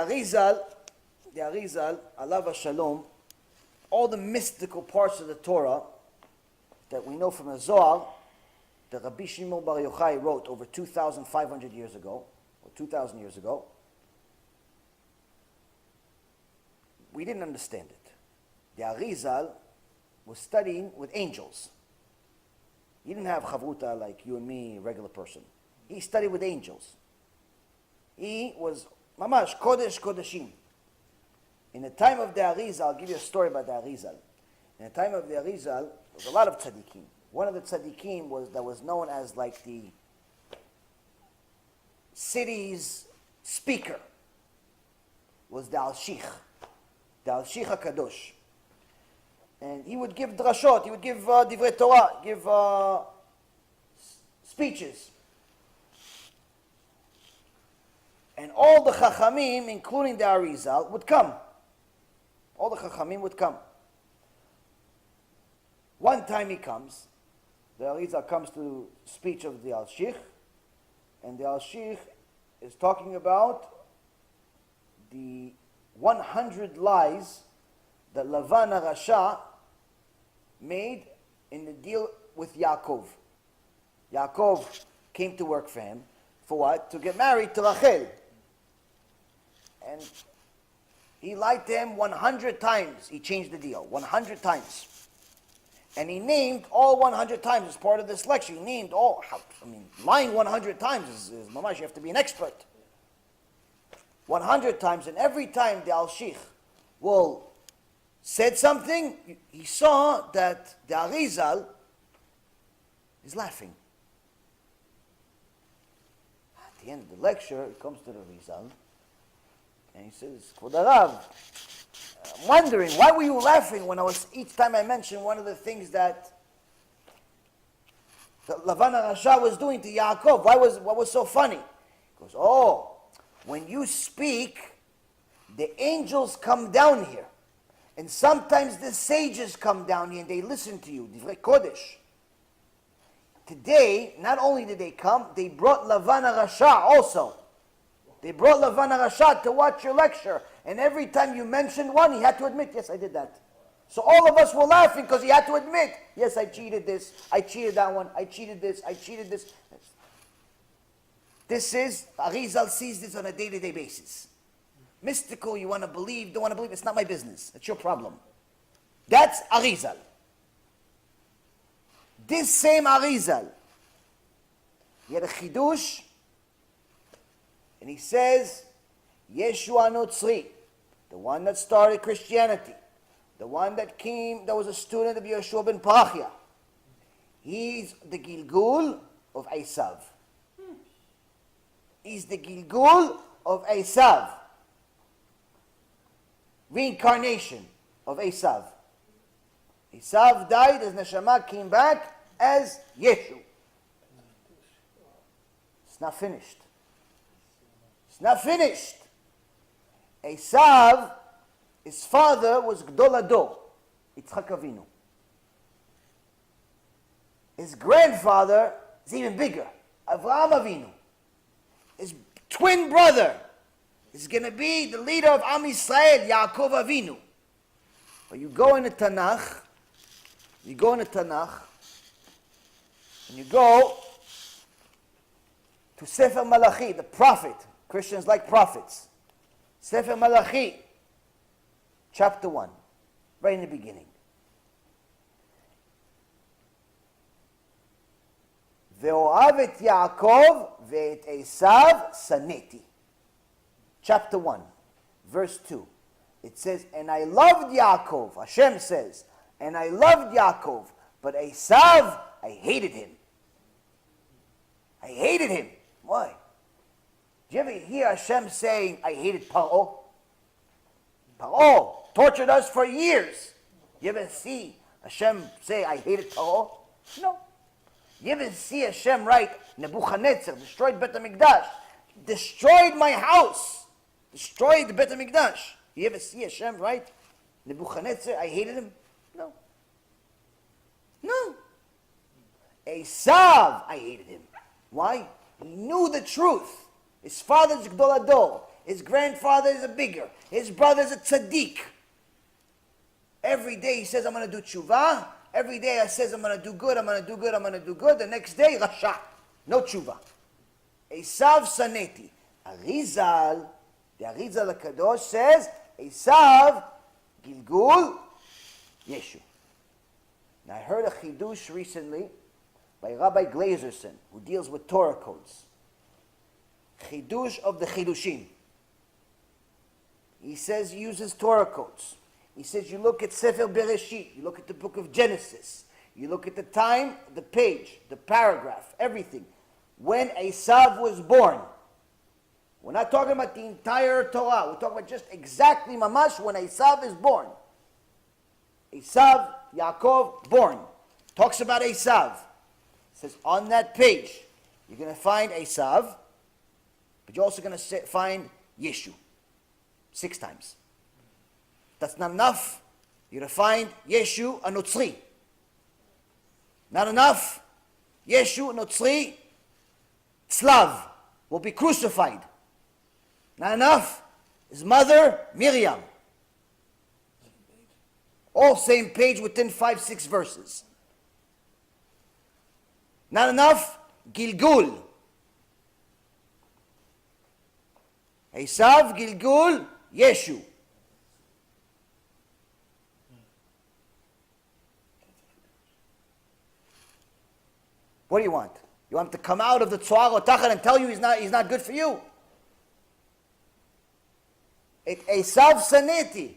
Arizal, Alav Shalom, all the mystical parts of the Torah that we know from the Zohar, that Rabbi Shimon Bar Yochai wrote over 2,500 years ago, or 2,000 years ago, we didn't understand it. The Arizal was studying with angels. He didn't have chavruta like you and me, a regular person. He studied with angels. He was mamash, kodesh kodeshim. In the time of the Arizal, I'll give you a story about the Arizal. In the time of the Arizal, there was a lot of tzaddikim. One of the tzaddikim was known as like the city's speaker, was the Al-Shich, the Al-Shich HaKadosh. And he would give drashot, he would give divrei Torah, give speeches. And all the chachamim, including the Arizal, would come. All the chachamim would come. One time he comes, the Arizal comes to speech of the Al-Shich, and the Al-Shich is talking about the 100 lies that Lavan HaRasha made in the deal with Yaakov. Yaakov came to work for him. For what? To get married to Rachel. And he lied to him 100 times. He changed the deal 100 times. And he named all 100 times as part of this lecture. He named all. Lying 100 times is mamash, you have to be an expert. 100 times, and every time the Al-Shich said something, he saw that the Arizal is laughing. At the end of the lecture, he comes to the Arizal, and he says, Kvod Harav, I'm wondering, why were you laughing when each time I mentioned one of the things that Lavan HaRasha was doing to Yaakov? What was so funny? He goes, when you speak, the angels come down here. And sometimes the sages come down here and they listen to you. Divrei Kodesh. Today, not only did they come, they brought Lavan HaRasha also. They brought Lavan HaRasha to watch your lecture. And every time you mentioned one, he had to admit, yes, I did that. So all of us were laughing because he had to admit, yes, I cheated this, I cheated that one, I cheated this, I cheated this. This is, Arizal sees this on a day-to-day basis. Mystical, you want to believe, don't want to believe, it's not my business. It's your problem. That's Arizal. This same Arizal, he had a chidush, and he says, Yeshua Notzri, the one that started Christianity, the one that was a student of Yeshua ben Pachia, he's the Gilgul of Esav. He's the Gilgul of Esav. Reincarnation of Esav. Esav died, his neshama came back as Yeshua. It's not finished. It's not finished. Esav, his father was Gdol Ador, Yitzchak Avinu. His grandfather is even bigger, Avraham Avinu. His twin brother is going to be the leader of Am Yisrael, Yaakov Avinu. But you go in the Tanakh, and you go to Sefer Malachi, the prophet. Christians like prophets. Sefer Malachi, chapter 1, right in the beginning. Ve'oav et Yaakov ve'et Esav saneti. Chapter 1, verse 2. It says, and I loved Yaakov, Hashem says, and I loved Yaakov, but Esav, I hated him. I hated him. Why? Do you ever hear Hashem saying, I hated Paro? Paro tortured us for years. You ever see Hashem say, I hated Paro? No. You ever see Hashem write, Nebuchadnezzar destroyed Bet HaMikdash, destroyed my house, destroyed the Bet HaMikdash. You ever see Hashem write, Nebuchadnezzar, I hated him? No. No. Esav, I hated him. Why? He knew the truth. His father's Gdol Ador. His grandfather is a bigger. His brother's a tzaddik. Every day he says, I'm going to do tshuva. Every day he says, I'm going to do good, I'm going to do good, I'm going to do good. The next day, rasha. No tshuva. Esav saneti. Arizal, the Arizal HaKadosh says, Esav gilgul Yeshu. Now I heard a chidush recently by Rabbi Glazerson, who deals with Torah codes. Chidush of the chidushim. He says he uses Torah codes. He says you look at Sefer Bereshit, you look at the book of Genesis, you look at the time, the page, the paragraph, everything. When Esav was born. We're not talking about the entire Torah. We're talking about just exactly mamash when Esav is born. Esav, Yaakov, born. Talks about Esav. It says on that page, you're going to find Esav, but you're also going to find Yeshu. 6 times. That's not enough. You're going to find Yeshu a Notzri. Not enough. Yeshu a Notzri, Slav, will be crucified. Not enough. His mother, Miriam. All same page within 5-6 verses. Not enough. Gilgul. Esav, Gilgul, Yeshu. What do you want? You want him to come out of the Tzohar Otachar and tell you he's not good for you? Esav saneti.